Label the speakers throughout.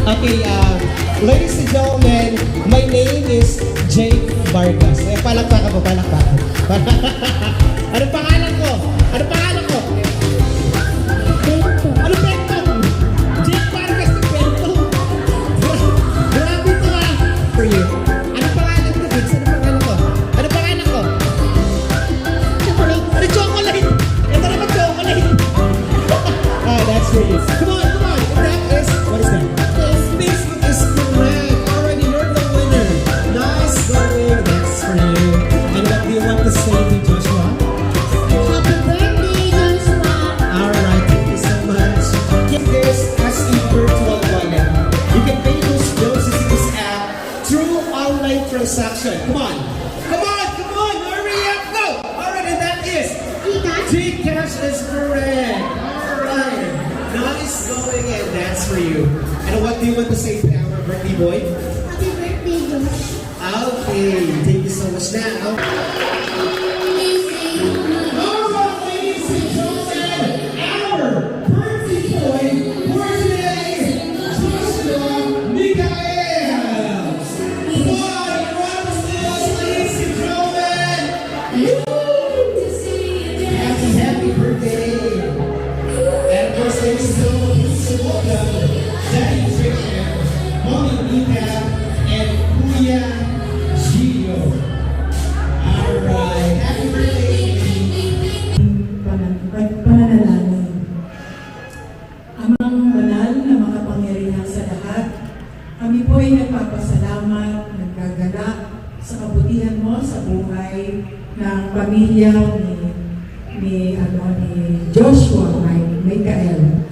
Speaker 1: Okay, ladies and gentlemen, my name is Jake Vargas. Palakpakan po, palakpakan. Anong pangalan ko? Anong pangalan ko? Ano Bento? Jake Vargas ni Bento. Grabe ito for you. Anong pangalan ko, Vince? Anong pangalan ko? Anong pangalan ko? Chocolate. Ano chocolate? Ito naman chocolate. That's for you. Come on, come on. That is, what is that? This is correct. Already, you're the winner. Nice going. That's for you. And what do you want to say to Joshua?
Speaker 2: Happy birthday, Joshua!
Speaker 1: Alright, thank you so much. Get this as a virtual wallet. You can pay those bills in this app through online transaction. Come on. Come on, come on. Hurry up, go. Alright, and that is Gcash is correct. Alright. Nice going, and that's for you. And what do you want to say to our birthday boy?
Speaker 2: Happy birthday, Josh!
Speaker 1: Okay, thank you so much now. Alright, ladies and gentlemen, our birthday boy for today, Joshua Mikael. One round of applause, ladies and gentlemen. Happy birthday. And of course, ladies and gentlemen, please welcome Daddy Chicken, Mommy Mika, and Kuya Gio. Alright, happy birthday.
Speaker 3: Pananalangin. Amang banal na makapangyarihan sa lahat, kami po ay nagpapasalamat, naggagalak sa kabutihan mo sa buhay ng pamilya ni Joshua Mikael.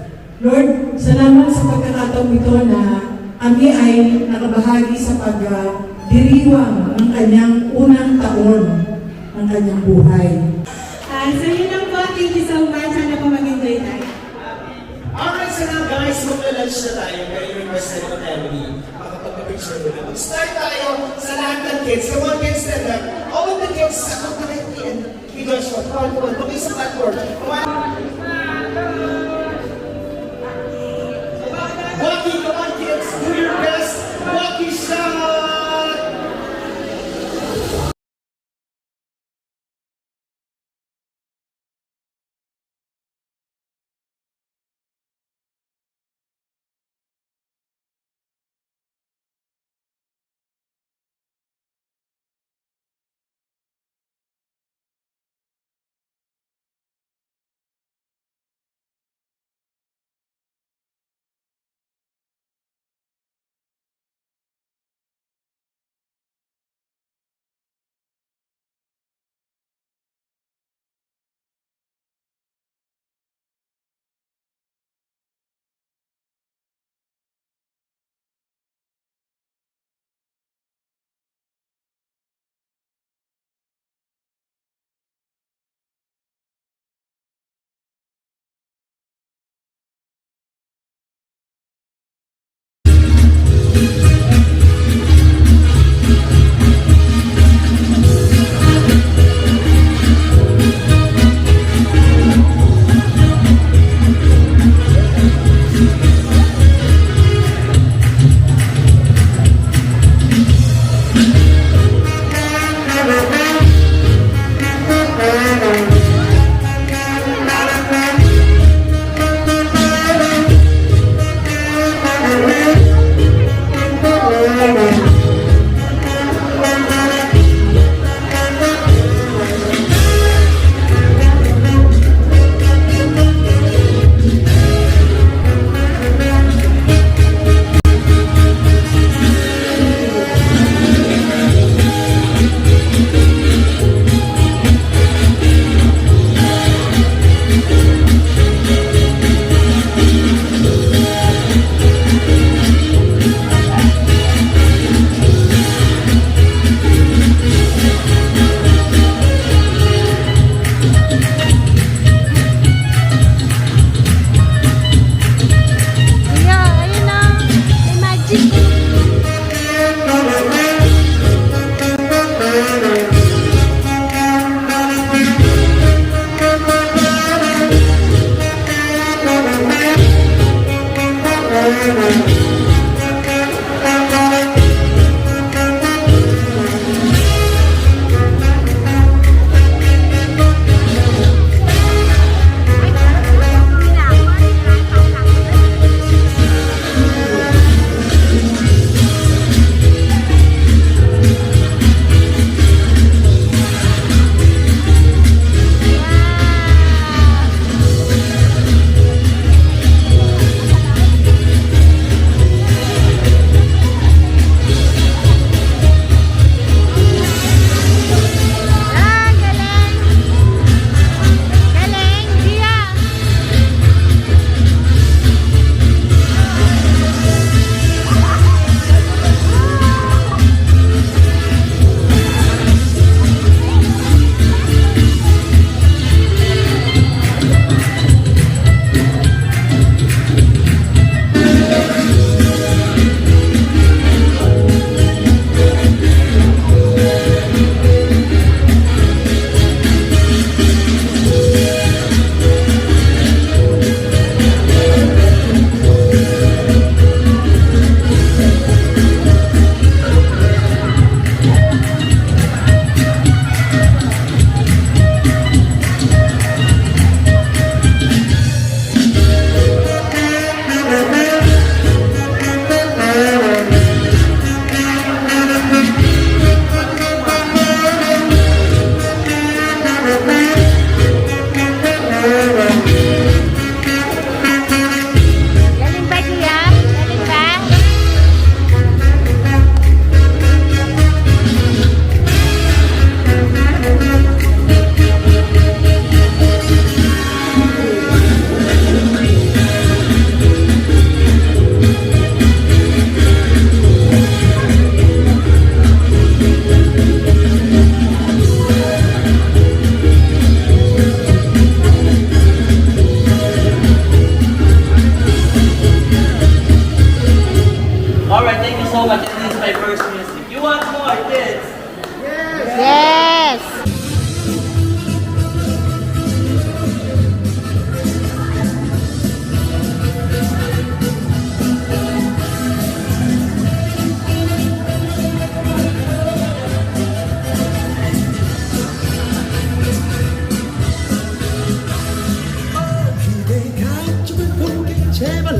Speaker 3: Lord, salamat sa pagkakataong ito na kami ay nakabahagi sa pagdiriwang ng kanyang unang taon ng kanyang buhay.
Speaker 4: So yun lang po. Thank you so much. Sana po mag-enjoy tayo.
Speaker 1: Alright, so now guys, magla-lunch na tayo. Kaya yung requested ng family. Makapag-picture mo na. Mag-start tayo sa lahat ng kids. Come on, kids, stand up. All of the kids, sakot na kayo yan. Hey Joshua, come on. Tukay sa platform. Come on. Bucky, come on, kids. Do your best. Bucky shot!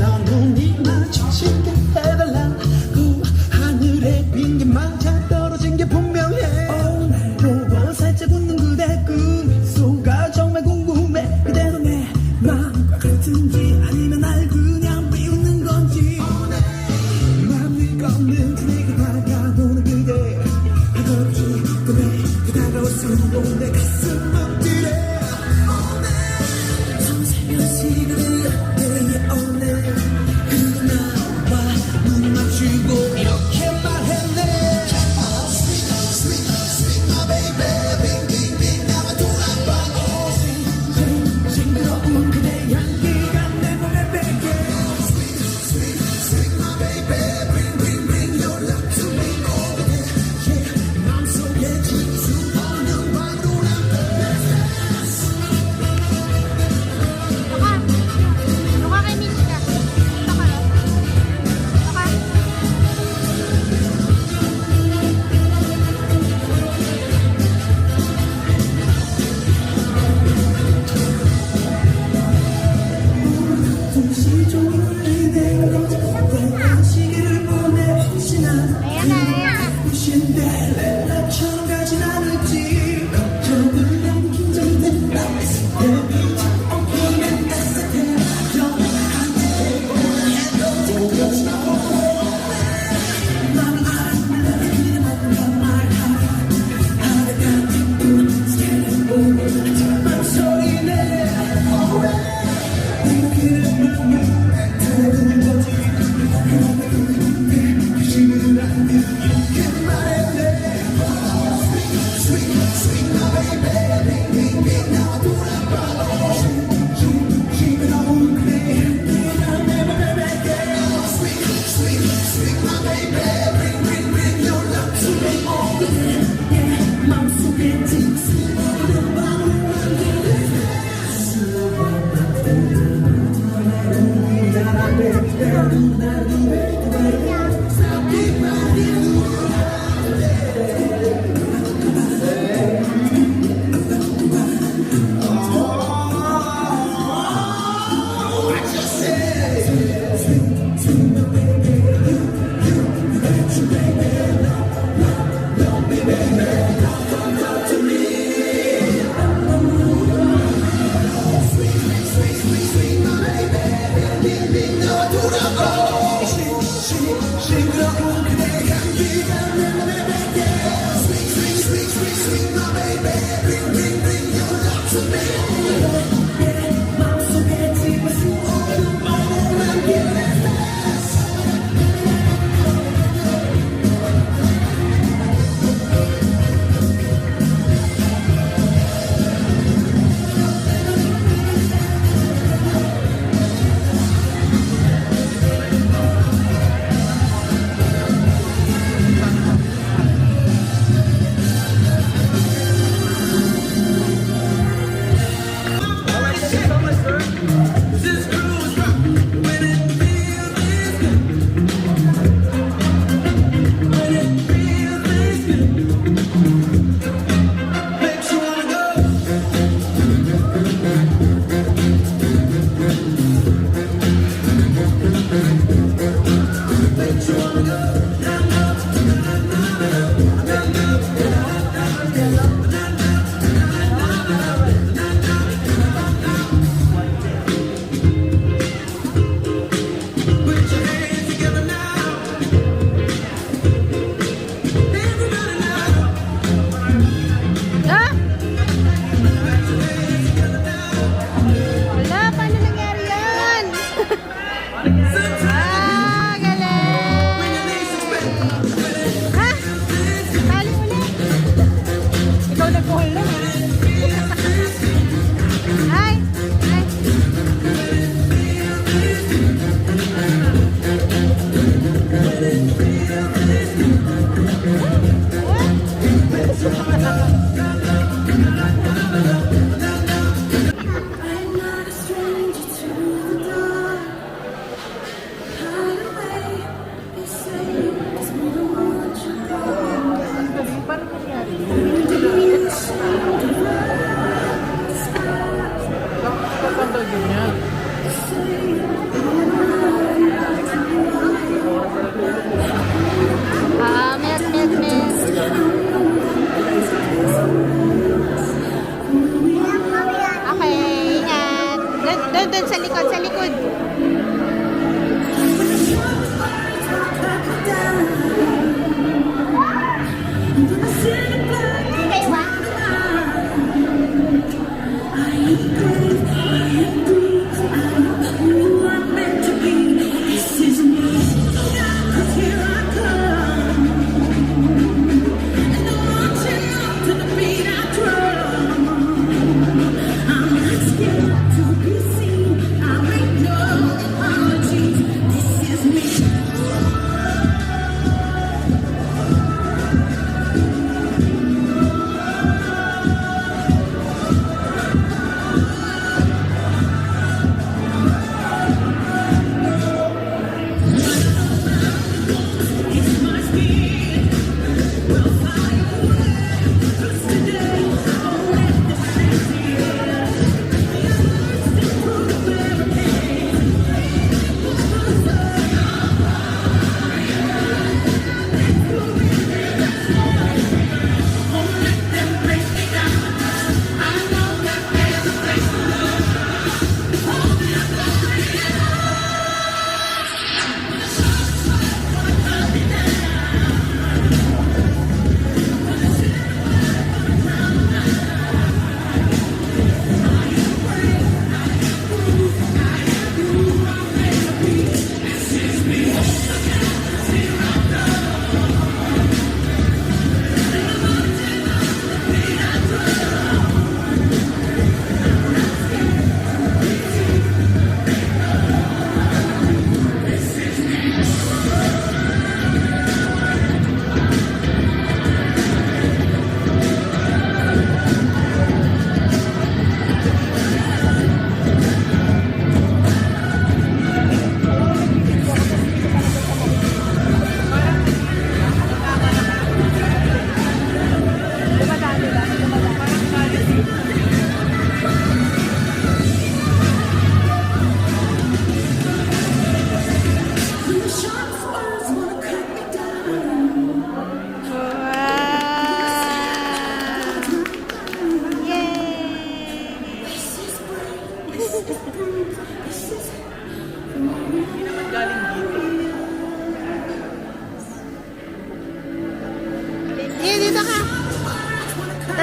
Speaker 5: 너 눈이 마주치게 해달라고 하늘에 빈 게 많자 떨어진 게 분명해 날 보고 살짝 웃는 그대 그 미소가 정말 궁금해 그대로 내 마음과 같은지 아니면 날 그냥 비웃는 건지 맘을 걷는 그대가 다가오는 그대 그렇지 그 다가올 순간 내 가슴 엎드려 내게 오늘 그리고 나와 눈 맞추고 이렇게 말했네 Sweet, sweet, my baby 빙빙빙 나와 돌아봐 싱그러운 그대 향기가 내 몸에 뺏겨 Sweet, sweet, my baby bring, bring, bring your love to me yeah, 맘속에 질투 없는 밤으로
Speaker 6: Mukha kay Minnie ka. Ito ka lang. Mukha.
Speaker 5: 시기를 보내 혹시 난
Speaker 6: Ayan na.
Speaker 5: 신데렐라처럼 가진 않을지 걱정을 너무 긴장된 나 내비지 엉키는 따뜻해 영원한테 해도 되겠지 난 알아 그냥 뭔가 말하고 하루가 기쁜 스케일을 보고 맘소리내 그래 맘을 태우는 거지 지금은 안 돼, 이렇게 말했네 Sweet, sweet, my baby 빙빙빙 나와 돌아봐 싱그러운 그대 그냥 내 맘에 맺게 Sweet, sweet, sweet, my baby bring, bring, bring your love to me yeah, 맘속에 찡찡거리는 밤을 만들래 Sweet, sweet, my baby, 빙빙 나와 돌아봐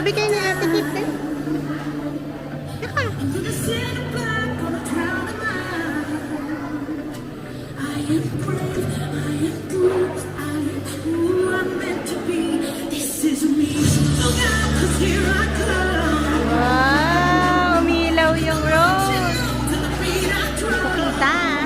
Speaker 6: Tabi kayo ni Ate Kip. Teka. Wow! Umilaw yung rose. Kita.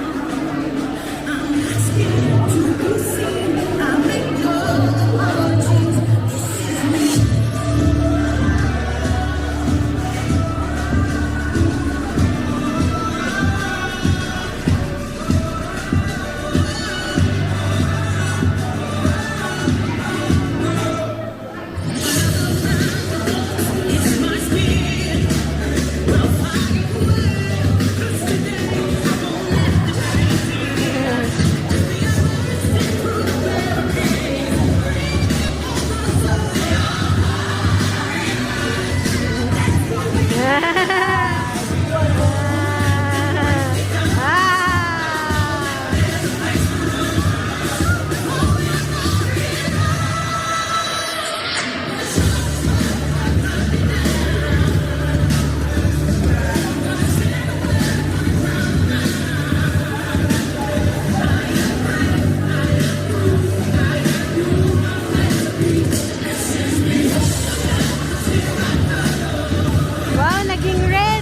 Speaker 6: Wow, naging red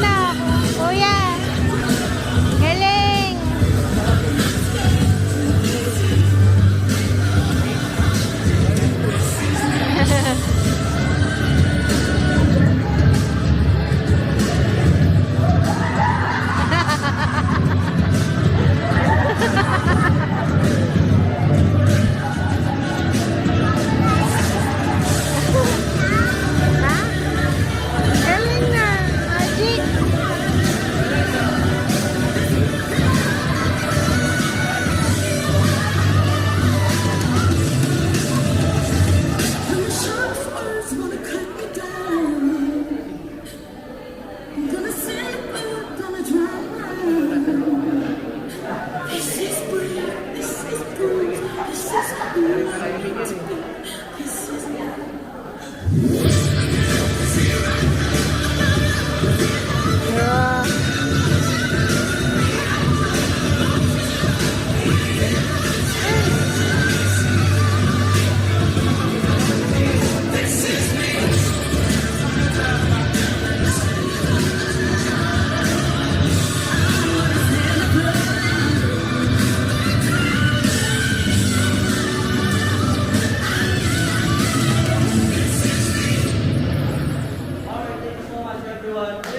Speaker 6: na. Kuya. Galing. Ha? Galing na. Magic. Yeah.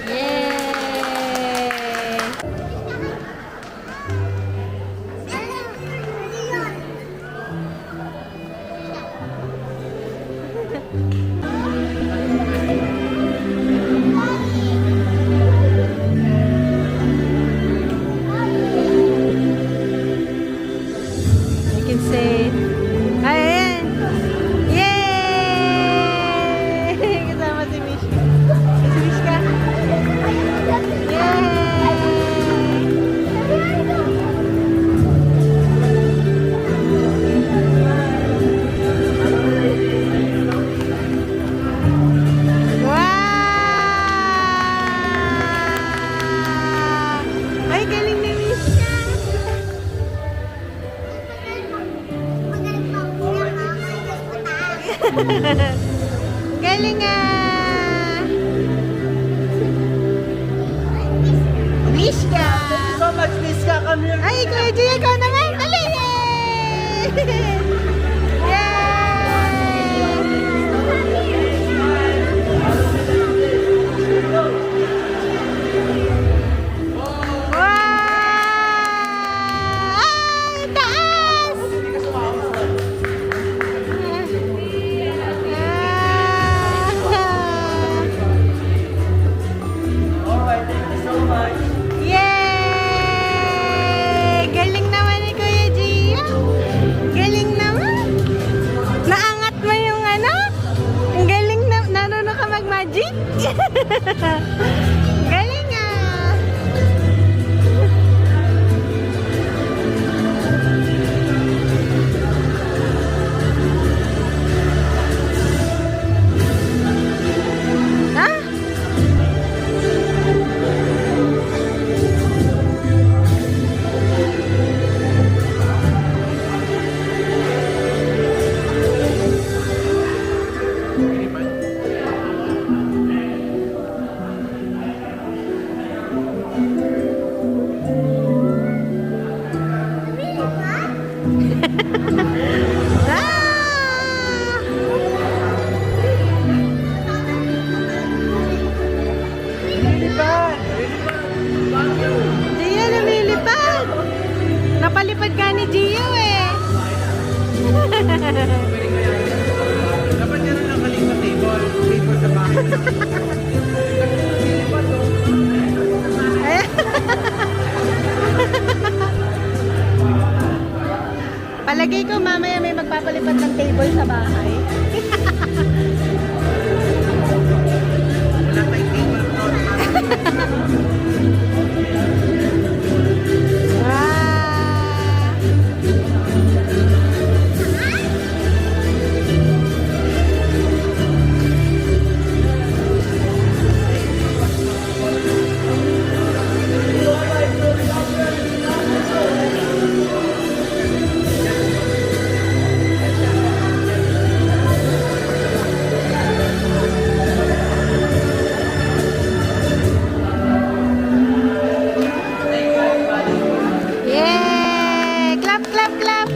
Speaker 6: Yay! You can say, ayan! Yay! Kasama si Mishka. Si Mishka. Yay! Wow! Ay, galing ni Mishka! Galing ah! Mishka!
Speaker 5: So much, Miska, come here.
Speaker 6: Ay, Kuya Jay, ikaw naman! Dali! Yay! Wow! Ay, taas!
Speaker 5: Alright, thank you so much.
Speaker 6: Yay! Galing naman ni Kuya Gia. Galing naman. Naangat mo yung ano? Ang galing na, narunong ka mag-magic? Galing ah! Ah! Gio, lumilipad. Napalipad ka ni Gio eh.
Speaker 1: Dapat yan ang nakaling sa table. Table sa bahay.
Speaker 6: Palagay ko mamaya may magpapalipad ng table sa bahay.
Speaker 1: Wala tayong table.
Speaker 6: Ah! Yay! Clap, clap, clap!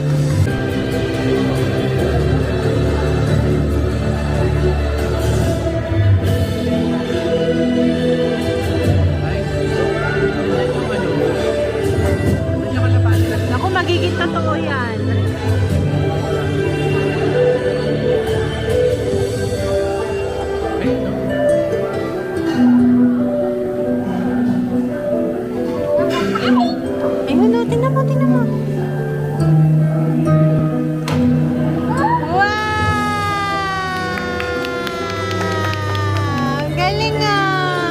Speaker 6: Naku, magiging totoo yan. Ayun na, tingnan mo, tingnan mo. Wow! Galing ah!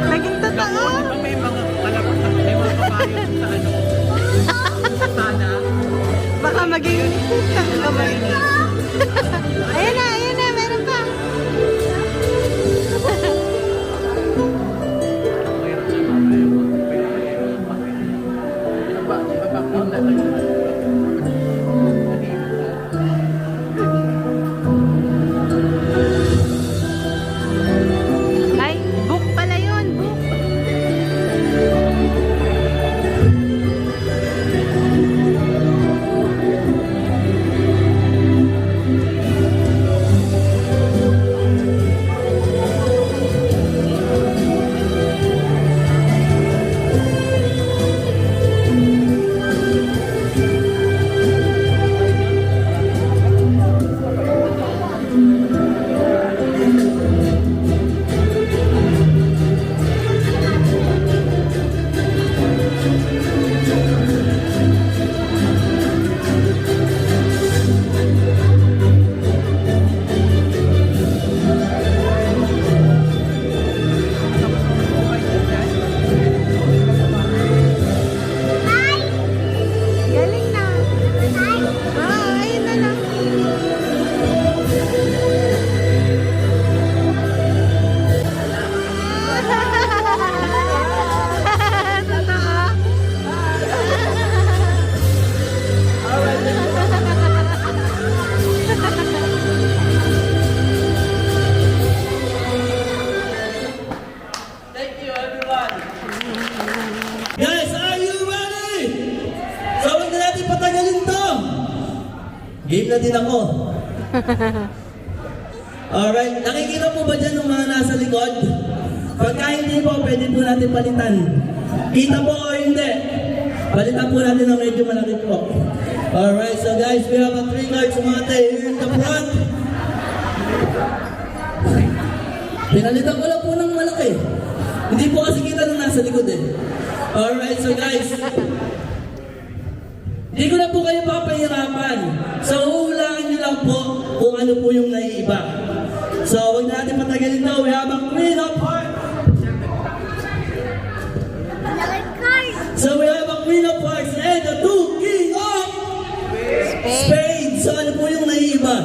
Speaker 6: Naging totoo?
Speaker 1: May mga kabayo sa ano. Sana.
Speaker 6: Baka maging kamay. Ayun na, meron pa. Ay, book pala yun, book. Galing na. Ayun na lang. Totoo.
Speaker 5: Guys, are you ready? So, huwag na natin patagalin to. Game na din ako. Alright, nakikita po ba dyan ng mga nasa likod? Pagka hindi po, pwede po natin palitan. Kita po o hindi? Palitan po natin ng medyo malaki po. Alright, so guys, we have a 3 cards umate here in the front. Pinalitan ko lang po ng malaki. Hindi po kasi kita nung nasa likod eh. Alright, so guys, hindi ko na po kayo papahirapan. So, huhulaan nyo lang po kung ano po yung naiiba. So, huwag natin patagalin na. We have a Queen of Hearts. So, we have a Queen of Hearts and a 2 King of Spades. So, ano po yung naiiba?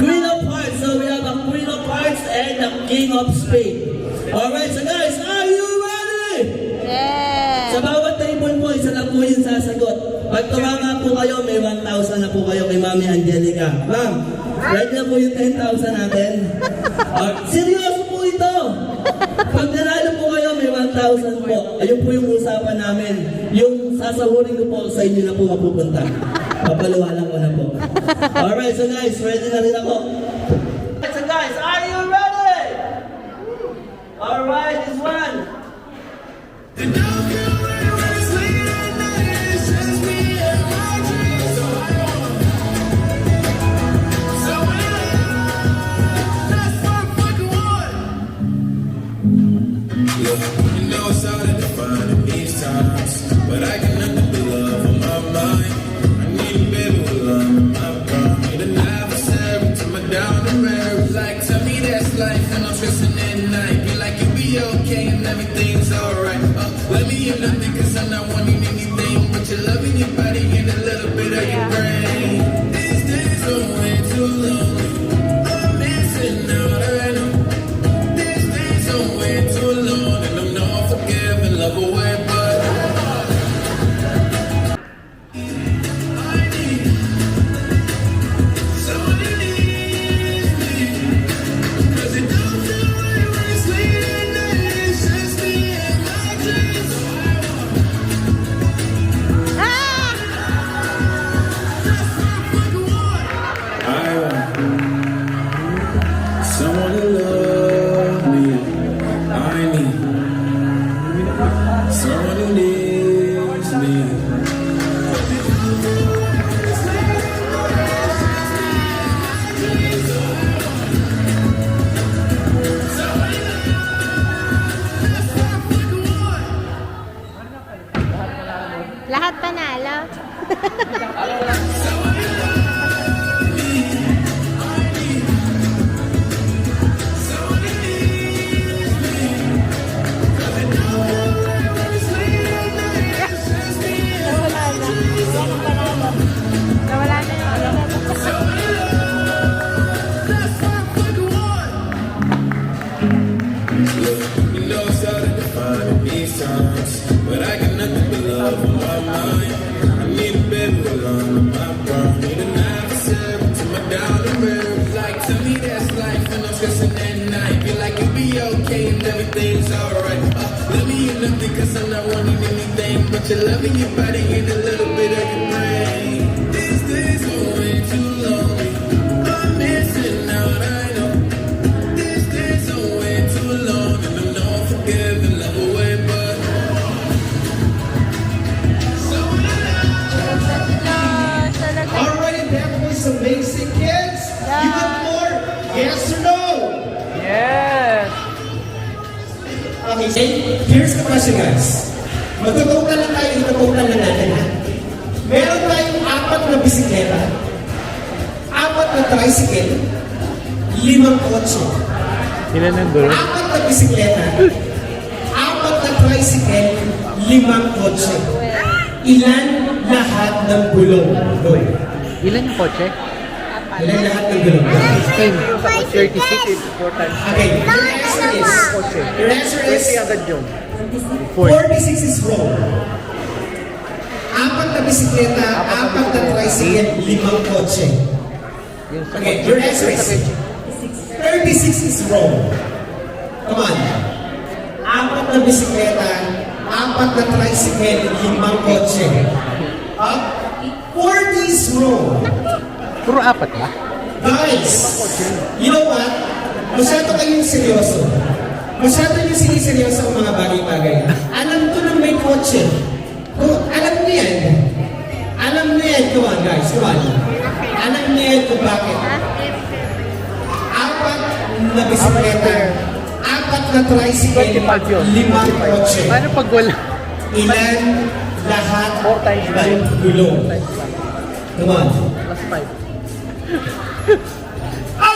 Speaker 5: Queen of Hearts. So, we have a Queen of Hearts and a King of Spades. Alright, so guys, are you ready?
Speaker 6: Yeah.
Speaker 5: Sa bawat table po, isa lang po yung sasagot. Pag tumama po kayo, may 1,000 na po kayo kay Mami Angelica. Ma'am, ready na po yung 10,000 natin. Seryoso po ito. Pag nanalo po kayo, may 1,000
Speaker 7: 1,000 po. Ayun po yung usapan namin. Yung sasahurin ko po sa inyo na po mapupunta. Papaluwalan ko na po. Alright, so guys, ready na rin ako. So guys, are you ready? Alright, this one.
Speaker 8: You know it's hard to define in these times, but I got nothing but love on my mind. I need a baby with love in my prime. Need an adversary to my down the road. Like, tell me that's life, and I'm stressing at night. Be like, you'll be okay and everything's alright. Let me hear nothing, cause I'm not wanting anything but your love in your body and a little bit of your brain. These days are way too lonely. I'm missing out, I know. These days are way too long, and I'm not forgiving, love away, but I need someone who needs me. Cause it don't feel right when it's late at night. It's just me and my dreams. That's what I fucking want. I want someone to love me. I need someone who needs me.
Speaker 6: Lahat panalo. Nawala na yung
Speaker 8: You know it's hard to define in these times, but I got nothing but love on my mind. I need a baby with love in my prime. Need an adversary to my down the road. Like, tell me that's life, and I'm stressing at night. Be like, you'll be okay and everything's alright. Let me hear nothing, cause I'm not wanting anything but your love in your body and a little bit of your brain. These days are way too lonely. I'm missing out, I know. These days are way too long, and I'm not forgiving, love away, but
Speaker 1: Alright, that was amazing, kids. You want more? Yes or no?
Speaker 9: Yes!
Speaker 1: Okay, here's the question, guys. Magtutukan lang tayo, itutukan lang natin, ha? Meron tayong 4 na bisikleta, 4 na tricycle, 5 kotse.
Speaker 9: Ilan ang gulo?
Speaker 1: 4 na bisikleta, 4 na tricycle, 5 kotse. Ilan lahat ng gulong? Go.
Speaker 9: Ilan yung kotse?
Speaker 1: Ilan lahat ng gulong?
Speaker 9: 36 is 4 times.
Speaker 1: Okay, your answer is,
Speaker 9: agad yun.
Speaker 1: 46 is wrong. 4 na bisikleta, 4 na tricycle, 5 kotse. Okay, your answer is 36 is wrong. Come on. 4 na bisikleta, 4 na tricycle, 5 kotse. 40 is wrong.
Speaker 9: Puro 4 ba?
Speaker 1: Guys, you know what? Masyado kayong seryoso. Masyado yung siniseryoso ang mga bagay-bagay. Alam ko na may kotse. Alam niyo yan. Alam niyo yan. Come on, guys. Come on. Alam niyo yan kung bakit. 4 na bisikleta, 4 na tricycle, 5 kotse.
Speaker 9: Paano pag wala?
Speaker 1: Ilan lahat
Speaker 9: 4 times
Speaker 1: ng gulong? Come on.
Speaker 9: Plus 5.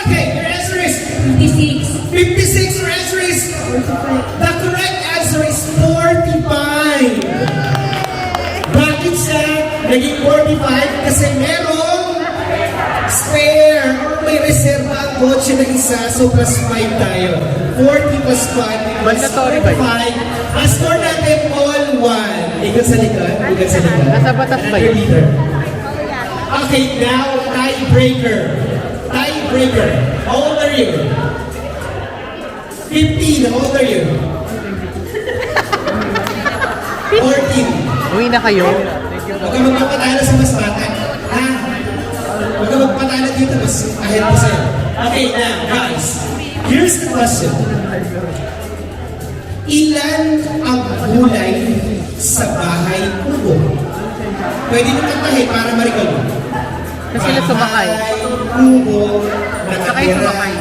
Speaker 1: Okay, your answer is
Speaker 2: 56.
Speaker 1: 56. Your answer is the correct answer is 45. Bakit siya naging 45? Kasi merong spare or may reserva ang kotse na isa, so plus 5 tayo. 40 plus 5
Speaker 9: Mandatory ba yun?
Speaker 1: 45. Ang score natin all 1. Ikot sa likod. Ikot sa likod.
Speaker 9: Nasa batas ba yun?
Speaker 1: Leader. Okay, now tiebreaker. Tiebreaker. How old are you? 15. How old are you? 14.
Speaker 9: Uwi na kayo.
Speaker 1: Huwag ka magpapatalo sa mas bata. Ha? Huwag ka magpapatalo dito, mas ahead ko sa'yo. Okay, now, guys. Here's the question. Ilan ang gulay sa bahay kubo? Pwede mo kantahin para ma-recall mo.
Speaker 9: Kasi sila sumakay.
Speaker 1: Bahay kubo,
Speaker 9: Sakay
Speaker 1: nakatira.
Speaker 9: sumakay.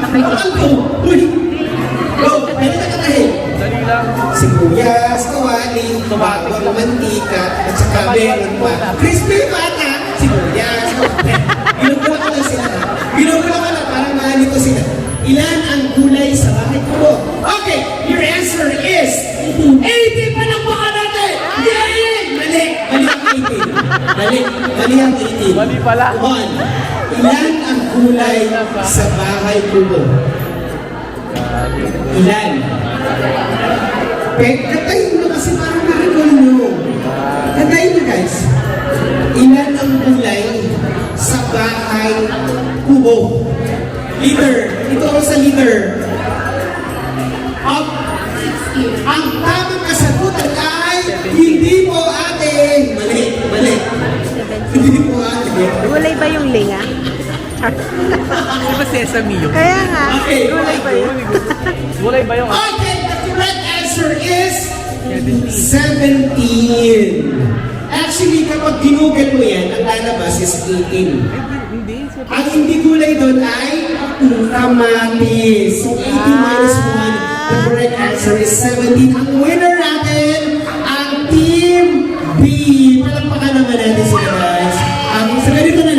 Speaker 1: Bakal ko! Uy! Go! Pwede na kantahin.
Speaker 9: Dali lang.
Speaker 1: Sibuyas, kawali, bawang mantika, at saka meron pa. Crispy bata, sibuyas, kawali. Ginugulo ko lang sila. Ginugulo ko lang para mahalito sila. Ilan ang gulay sa bahay ko? Okay, your answer is 80 pa lang baka natin! Yay! Mali! Mali ang 18. Mali ang 18.
Speaker 9: Mali pala.
Speaker 1: One. Ilan ang gulay sa bahay kubo? Ilan? Katayin mo kasi parang ma-recall nyo. Katayin mo guys. Ilan ang gulay sa bahay kubo? Liter. Ito ako sa liter. Ang tamang kasagutan ay hindi po ate. Mali. Mali. Hindi po ate.
Speaker 6: Gulay ba yung linga?
Speaker 9: Di ba sesame yun?
Speaker 6: Kaya nga.
Speaker 1: Okay.
Speaker 6: Gulay ba yun?
Speaker 9: Gulay ba yung...
Speaker 1: Okay, the correct answer is 17. Actually, kapag ginugol mo yan, ang lalabas is 18.
Speaker 9: Hindi.
Speaker 1: Ang hindi gulay doon ay kamatis. So, 80 minus 1, the correct answer is 17. Ang winner natin, ang Team B. Palakpakan naman natin sila guys. Sa ganito na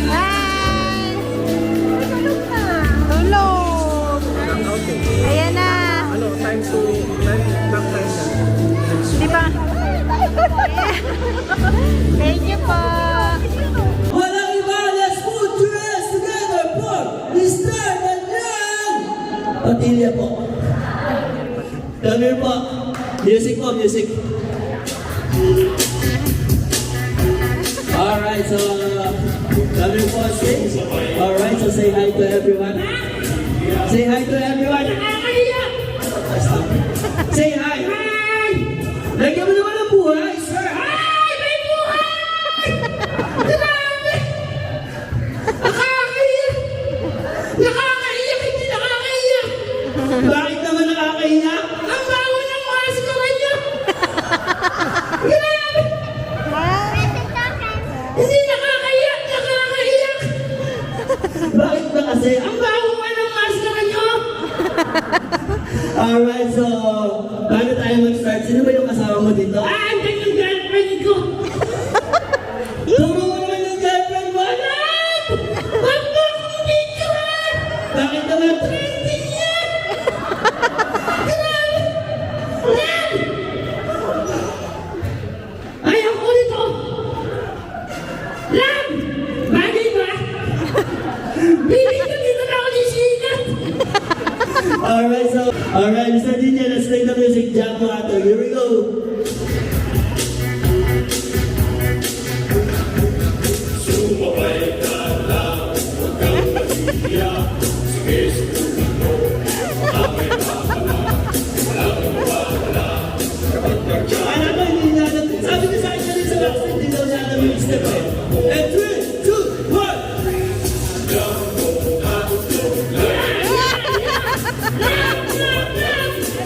Speaker 6: Hi! Tulog! Ayan na!
Speaker 9: Ano, time to... Back time na.
Speaker 6: Di ba? Thank you po!
Speaker 7: Walang iba, let's put your hands together for Mr. Daniel! Patilya po. Come here po. Music po, music. Alright, so come here po, stage. Alright, so say hi to everyone. Say hi to everyone. Say hi. Hi! Lagyan mo naman ang buhay, sir. Hi! May buhay! Grabe! Nakakaiyak! Nakakaiyak! Hindi nakakaiyak! Bakit naman nakakaiyak? Ang bago ng maskara niya! Grabe! Hindi nakakaiyak! Nakakaiyak! Bakit ba kasi? Ang bago nga ng maskara niyo! Alright, so bago tayo mag-start, sino ba yung kasama mo dito? Andyan yung girlfriend ko! Turo mo naman yung girlfriend mo! Anak! Huwag mo akong picturean! Bakit naman trending yan? Grabe! Lan! Ayaw ko nito! Lan! Bagay ba? Bibig ka dito na ako nisigat! Alright, Mr. DJ, let's play the music. Jam Platter. Here we go. Alam mo, hindi na alam. Sabi niya sa akin kanina sa backstage, hindi daw niya alam yung step eh. And 3, 2, 1!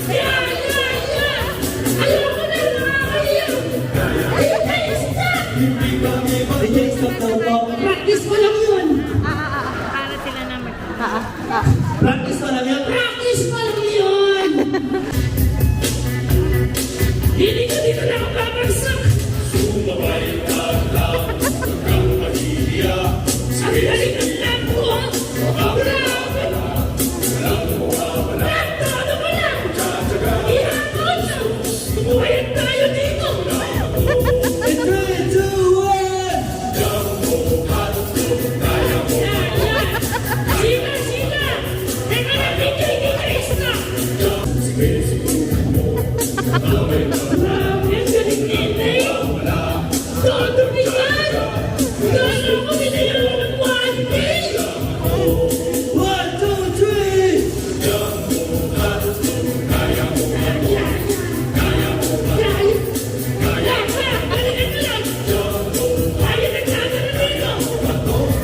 Speaker 7: Yeah!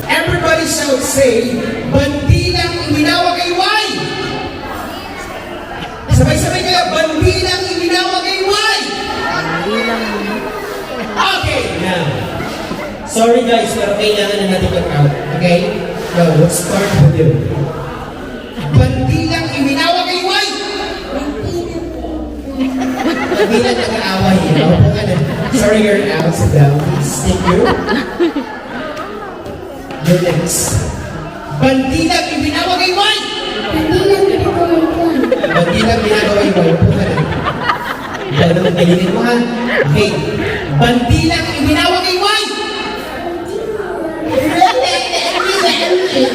Speaker 1: Everybody shout say, bandilang iminawag ay Y! Sabay-sabay kayo, bandilang iminawag ay Y! Okay, now. Sorry guys, pero kailangan na natin mag-out. Okay? Now, let's start with you. Bandilang iminawag ay Y! Bandilang nag-aaway. Sorry, you're out. Sit down. Please, thank you. You're next. Bandilang ibinawag ay Y! Bandilang binagawa ay Y. Upo ka na. Ikaw naman galingan mo ha. Okay. Bandilang ibinawag ay Y!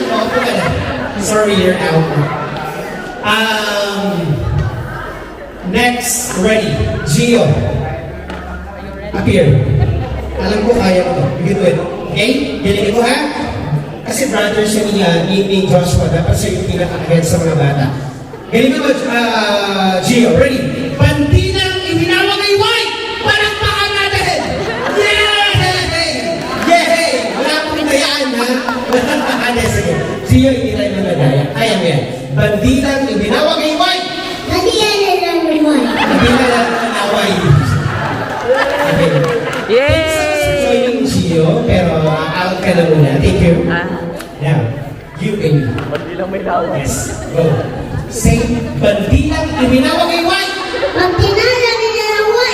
Speaker 1: Upo ka na. Sorry, you're out. Next. Ready. Gio. Appear. Alam ko kaya mo to. You can do it. Okay? Galingan mo ha? Kasi brother siya ni Joshua, dapat siya yung pinaka-agad sa mga bata. Galing mo, Gio, ready? Bandilang iminawag ay Y! Palakpakan natin! Yay! Yay! Wala akong dayaan, ha? Ano, sige. Gio, hindi tayo manadaya. Kaya mo yan. Bandilang iminawag ay Y! Bandilang iminawag. Okay. So yung Gio, pero out ka na muna. Thank you. Now, you baby.
Speaker 9: Bandilang may lawa.
Speaker 1: Yes, go. Say, bandilang iminawag ay Y! Bandilang iminawag ay Y!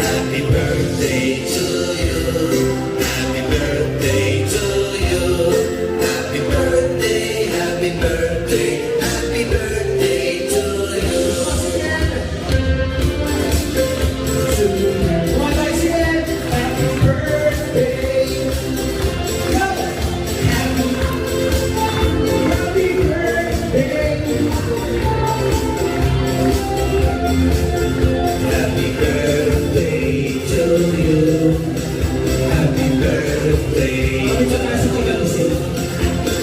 Speaker 8: Happy birthday to you. Happy birthday to you. Happy birthday, happy birthday, happy birthday to you.
Speaker 1: One by seven, happy birthday. Go! Happy birthday.
Speaker 8: Happy birthday to you. Happy birthday.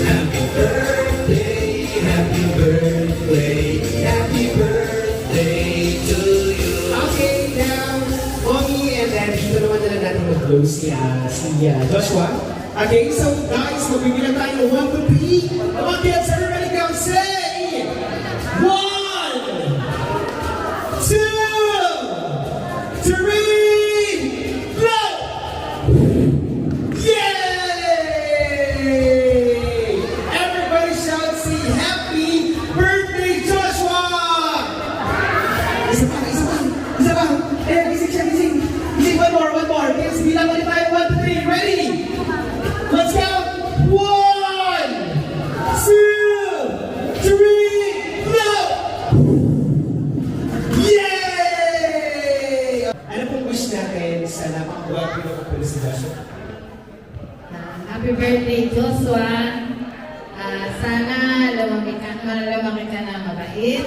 Speaker 8: Happy birthday, happy birthday, happy birthday to you.
Speaker 1: Okay, now, Mommy and then dito naman na lang natin mag-close si Joshua. Okay, so guys, magbibilang tayo ng 1 to 3. Come on kids, everybody go, say! 1, 2, 3, go! Yay! Everybody shout, say happy birthday, Joshua! Isa pa. Eh, gising siya. Gising, one more. Please, bilang ulit tayo. 1, 2, 3. Ready? Let's go! 1, 2, 3, go! Yay! Ano pong wish natin sa napakabuhat pinakapulis si Joshua?
Speaker 10: Happy birthday, Joshua. Sana lumaki ka na mabait.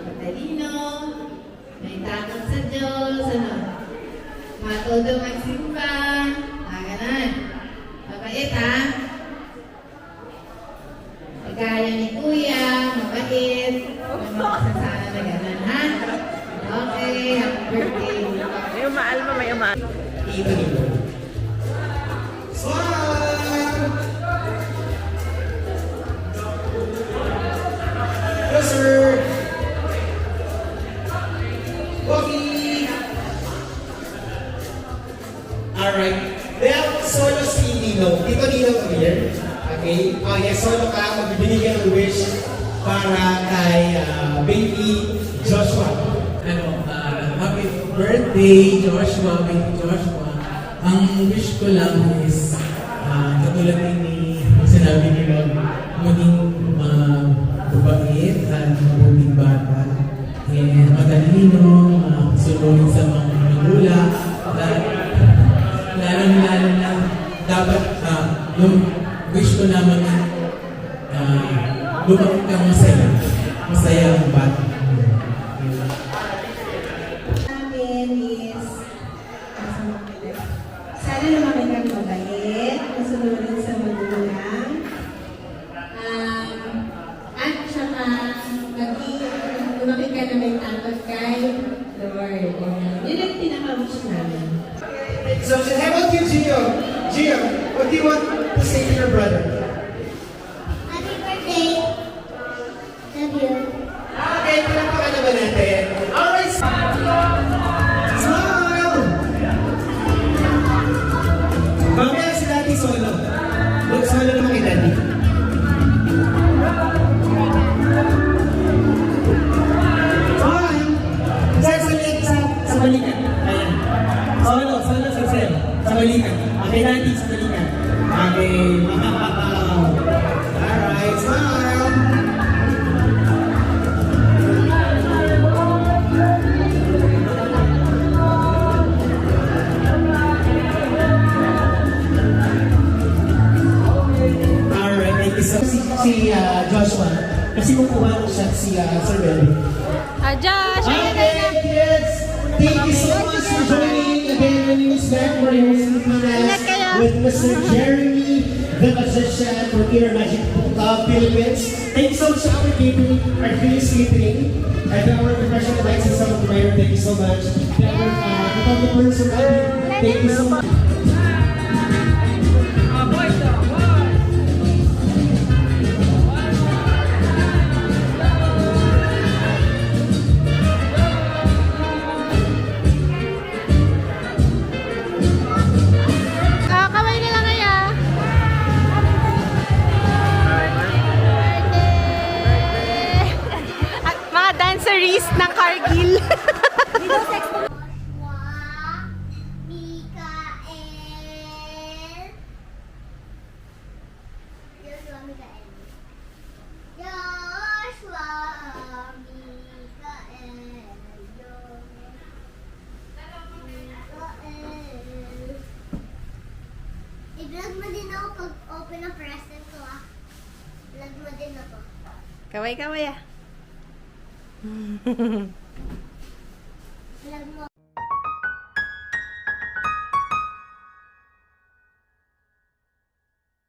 Speaker 10: Matalino. May takot sa Diyos. Matuto magsimba. Ganon. Mabait, ha? Kagaya ni Kuya, mabait. Masasana na ganon, ha? Okay, happy birthday.
Speaker 6: May umaalma, may umaalma.
Speaker 1: Ito nito. Smile! Yes, sir! Okay! Alright. Well, solo si Nino. Tito Nino, come here. Okay? Oh, yes, solo ka. Magbibigay ng wish para kay baby Joshua.
Speaker 11: Happy birthday, Joshua, baby Joshua. Ang wish ko lang is, katulad ni sinabi ni Lord, maging mabait at mabuting bata. And matalino, sunurin sa mga magulang. Lalo na dapat yung wish ko naman lumaki kang masaya. Masaya ang bata.
Speaker 4: Namin is, sana lumaki kang mabait, masunurin sa magulang, at saka lumaki ka na may takot kay Lord. Yun ang pinaka-wish namin.
Speaker 1: So, how about you, Gio? Gio, what do you want to say to your brother?
Speaker 2: Happy birthday. Love you.
Speaker 1: Okay, pinapakan naman natin. Alright, smile! Mamaya si Daddy solo. Look, solo naman kay Daddy. Smile! Sir, salit sa balikan. Ayan. Solo, sir. Sa balikan. Okay, Daddy, sa balikan. Okay, alright, smile! Alright, thank you so much. Si Joshua, kasi kukuha ko siya si Sir Belly.
Speaker 6: Josh, ayun na
Speaker 1: Okay, kids, thank you so much for joining again the news back for your
Speaker 6: Ingat kayo.
Speaker 1: with Mr. Jeremy, the magician from Ear Magic Philippines. Thank you so much to our catering, our Philippines catering, and our professional lights and sound provider. Thank you so much. To our photographer, thank you so much.
Speaker 6: Kamay na lang kaya. At mga danceries ng Cargill.
Speaker 2: Joshua, Mikael. Joshua, Mikael. Joshua, Mikael. Mikael. I-vlog mo din ako pag open ang present ko ah. Vlog mo din ako.
Speaker 6: Kaway-kaway ah.